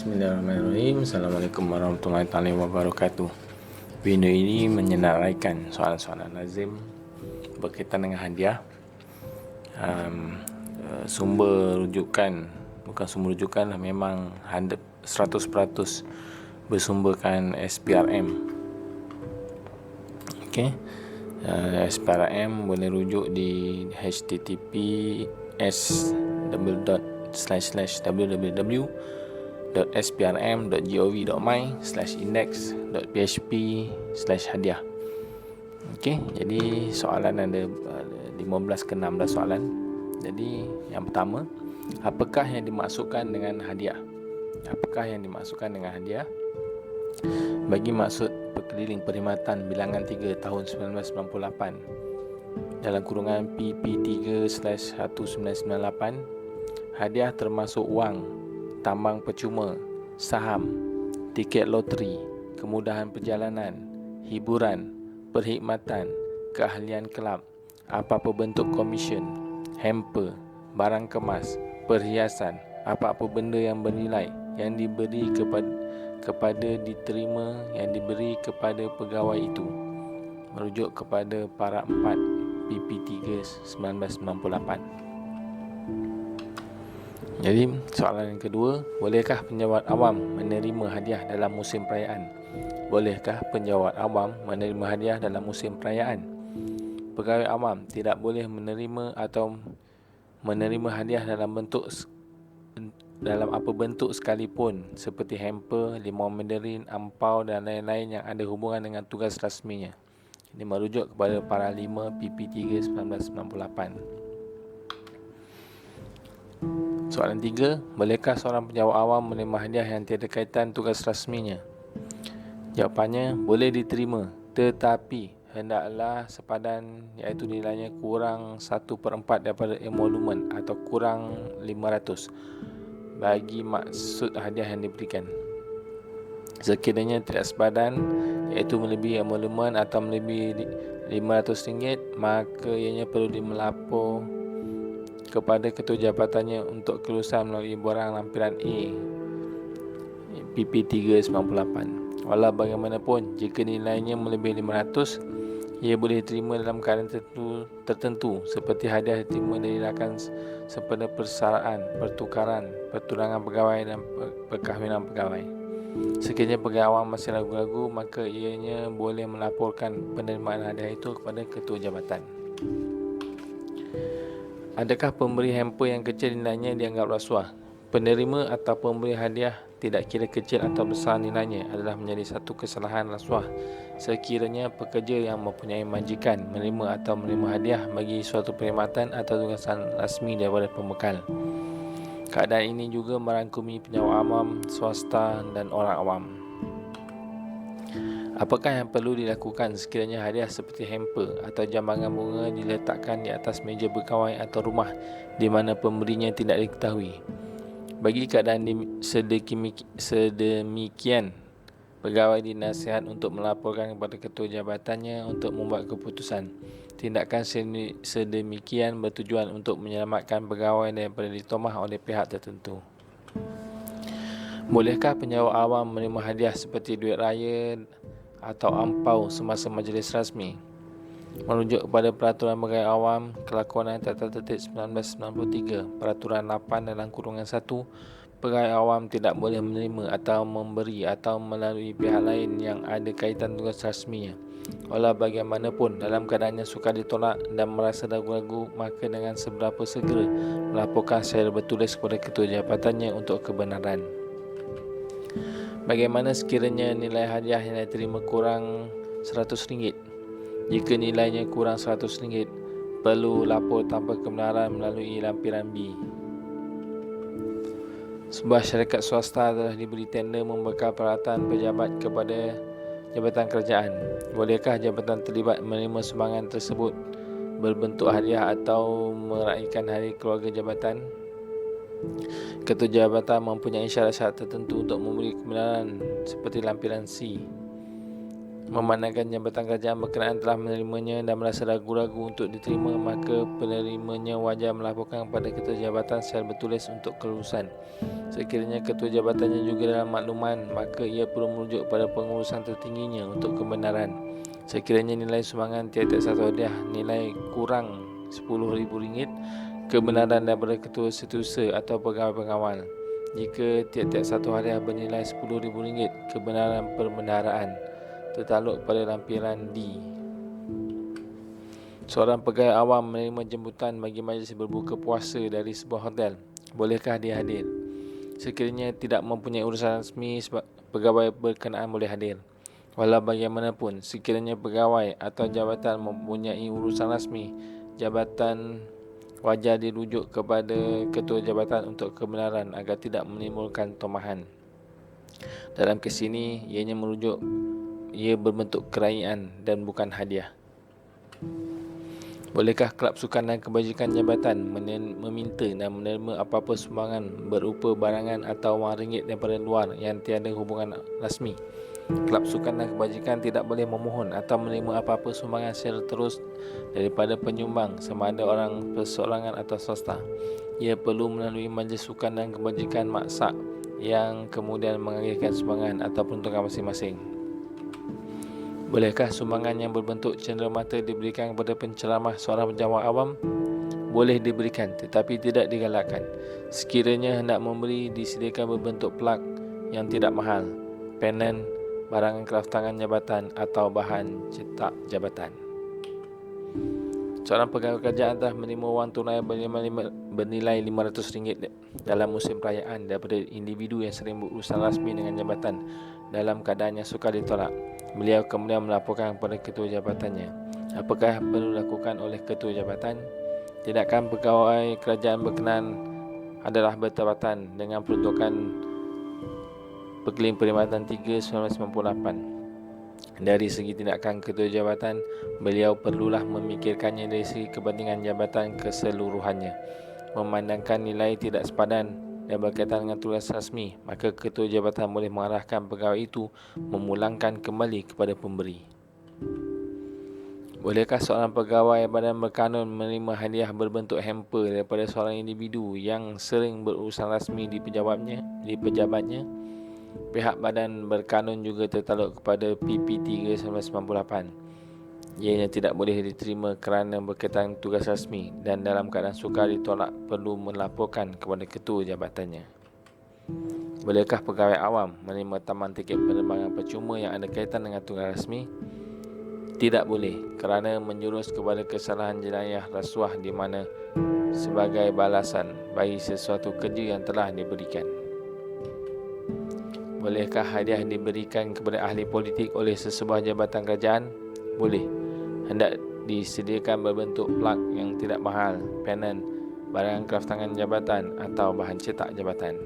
Bismillahirrahmanirrahim. Assalamualaikum warahmatullahi wabarakatuh. Video ini menyenaraikan soalan-soalan lazim berkaitan dengan hadiah. Sumber rujukan, bukan sumber rujukan lah, memang 100% bersumberkan SPRM. SPRM boleh rujuk di https://www.sprm.gov.my/index.php/hadiah. Jadi soalan ada 15 ke 16 soalan. Jadi yang pertama, apakah yang dimaksudkan dengan hadiah? Apakah yang dimaksudkan dengan hadiah? Bagi maksud Perkeliling Perkhidmatan Bilangan 3 tahun 1998 dalam kurungan PP3/1998, hadiah termasuk wang, tambang percuma, saham, tiket loteri, kemudahan perjalanan, hiburan, perkhidmatan, keahlian kelab, apa-apa bentuk komisen, hamper, barang kemas, perhiasan, apa-apa benda yang bernilai yang diberi kepada diterima yang diberi kepada pegawai itu, merujuk kepada Para 4 PP3/1998. Jadi soalan yang kedua, bolehkah penjawat awam menerima hadiah dalam musim perayaan? Bolehkah penjawat awam menerima hadiah dalam musim perayaan? Pegawai awam tidak boleh menerima atau menerima hadiah dalam apa bentuk sekalipun, seperti hamper, limau mandarin, ampau dan lain-lain yang ada hubungan dengan tugas rasminya. Ini merujuk kepada Para 5 PP3/1998. Soalan 3, bolehkah seorang penjawat awam menerima hadiah yang tiada kaitan tugas rasminya? Jawapannya, boleh diterima, tetapi hendaklah sepadan, iaitu nilainya kurang 1/4 daripada emolumen atau kurang 500 bagi maksud hadiah yang diberikan. Sekiranya tidak sepadan, iaitu melebihi emolumen atau melebihi RM500, maka ianya perlu melapor kepada ketua jabatannya untuk kelulusan melalui borang lampiran A PP3/98. Walau bagaimanapun, jika nilainya melebihi 500, ia boleh diterima dalam keadaan tertentu seperti hadiah diterima dari rakan sempena persaraan, pertukaran, pertunangan pegawai dan perkahwinan pegawai. Sekiranya pegawai awam masih ragu-ragu, maka ianya boleh melaporkan penerimaan hadiah itu kepada ketua jabatan. Adakah pemberi hamper yang kecil nilainya dianggap rasuah? Penerima atau pemberi hadiah, tidak kira kecil atau besar nilainya, adalah menjadi satu kesalahan rasuah sekiranya pekerja yang mempunyai majikan menerima atau menerima hadiah bagi suatu perkhidmatan atau tugasan rasmi daripada pembekal. Keadaan ini juga merangkumi penjawat awam, swasta dan orang awam. Apakah yang perlu dilakukan sekiranya hadiah seperti hamper atau jambangan bunga diletakkan di atas meja pegawai atau rumah di mana pemberinya tidak diketahui? Bagi keadaan sedemikian, pegawai dinasihat untuk melaporkan kepada ketua jabatannya untuk membuat keputusan. Tindakan sedemikian bertujuan untuk menyelamatkan pegawai daripada ditomah oleh pihak tertentu. Bolehkah penjawat awam menerima hadiah seperti duit raya atau ampau semasa majlis rasmi? Merujuk kepada Peraturan Pegawai Awam Kelakuan Tata Tertib 1993, Peraturan 8 dalam kurungan 1, pegawai awam tidak boleh menerima atau memberi atau melalui pihak lain yang ada kaitan tugas rasminya. Walau bagaimanapun, dalam keadaannya sukar ditolak dan merasa ragu-ragu, maka dengan seberapa segera melaporkan secara bertulis kepada ketua jabatannya untuk kebenaran. Bagaimana sekiranya nilai hadiah yang diterima kurang RM100? Jika nilainya kurang RM100, perlu lapor tanpa kebenaran melalui lampiran B. Sebuah syarikat swasta telah diberi tender membekal peralatan pejabat kepada jabatan kerajaan. Bolehkah jabatan terlibat menerima sumbangan tersebut berbentuk hadiah atau meraihkan hari keluarga jabatan? Ketua jabatan mempunyai syarat-syarat tertentu untuk memberi kebenaran seperti lampiran C. Memandangkan jabatan kerajaan berkenaan telah menerimanya dan merasa ragu-ragu untuk diterima, maka penerimanya wajar melaporkan kepada ketua jabatan secara bertulis untuk kelulusan. Sekiranya ketua jabatannya juga dalam makluman, maka ia perlu merujuk pada pengurusan tertingginya untuk kebenaran. Sekiranya nilai sumbangan tiap-tiap satu hadiah nilai kurang RM10,000, kebenaran daripada ketua setiausaha atau pegawai pengawal. Jika tiap-tiap satu hadiah bernilai RM10,000, kebenaran perbendaharaan tertakluk pada lampiran D. Seorang pegawai awam menerima jemputan bagi majlis berbuka puasa dari sebuah hotel. Bolehkah dia hadir? Sekiranya tidak mempunyai urusan rasmi, pegawai berkenaan boleh hadir. Walau bagaimanapun, sekiranya pegawai atau jabatan mempunyai urusan rasmi, jabatan wajar dirujuk kepada ketua jabatan untuk kebenaran agar tidak menimbulkan tomahan. Dalam kes ini, ia berbentuk kerajaan dan bukan hadiah. Bolehkah kelab sukan dan kebajikan jabatan meminta dan menerima apa-apa sumbangan berupa barangan atau wang ringgit daripada luar yang tiada hubungan rasmi? Kelab sukan dan kebajikan tidak boleh memohon atau menerima apa-apa sumbangan secara terus daripada penyumbang, sama ada orang perseorangan atau swasta. Ia perlu melalui majlis sukan dan kebajikan maksak yang kemudian mengakhirkan sumbangan atau peruntukan masing-masing. Bolehkah sumbangan yang berbentuk cenderamata diberikan kepada penceramah seorang penjawat awam? Boleh diberikan, tetapi tidak digalakkan. Sekiranya hendak memberi, disediakan berbentuk plak yang tidak mahal, penen, barangan kraftangan jabatan atau bahan cetak jabatan. Seorang pegawai kerajaan telah menerima wang tunai bernilai RM500 dalam musim perayaan daripada individu yang sering berurusan rasmi dengan jabatan dalam keadaan yang sukar ditolak. Beliau kemudian melaporkan kepada ketua jabatannya. Apakah perlu dilakukan oleh ketua jabatan? Tindakan pegawai kerajaan berkenaan adalah bertepatan dengan peruntukan Perkeling Perkhidmatan 3 1998. Dari segi tindakan ketua jabatan, beliau perlulah memikirkannya dari segi kepentingan jabatan keseluruhannya. Memandangkan nilai tidak sepadan dan berkaitan dengan tugas rasmi, maka ketua jabatan boleh mengarahkan pegawai itu memulangkan kembali kepada pemberi. Bolehkah seorang pegawai badan berkanun menerima hadiah berbentuk hamper daripada seorang individu yang sering berurusan rasmi di pejabatnya? Pihak badan berkanun juga tertakluk kepada PP 3 1998. Ianya tidak boleh diterima kerana berkaitan tugas rasmi dan dalam keadaan sukar ditolak perlu melaporkan kepada ketua jabatannya. Bolehkah pegawai awam menerima taman tiket penerbangan percuma yang ada kaitan dengan tugas rasmi? Tidak boleh, kerana menjurus kepada kesalahan jenayah rasuah di mana sebagai balasan bagi sesuatu kerja yang telah diberikan. Bolehkah hadiah diberikan kepada ahli politik oleh sesebuah jabatan kerajaan? Boleh. Hendak disediakan berbentuk plak yang tidak mahal, penen, barangan kraftangan jabatan atau bahan cetak jabatan.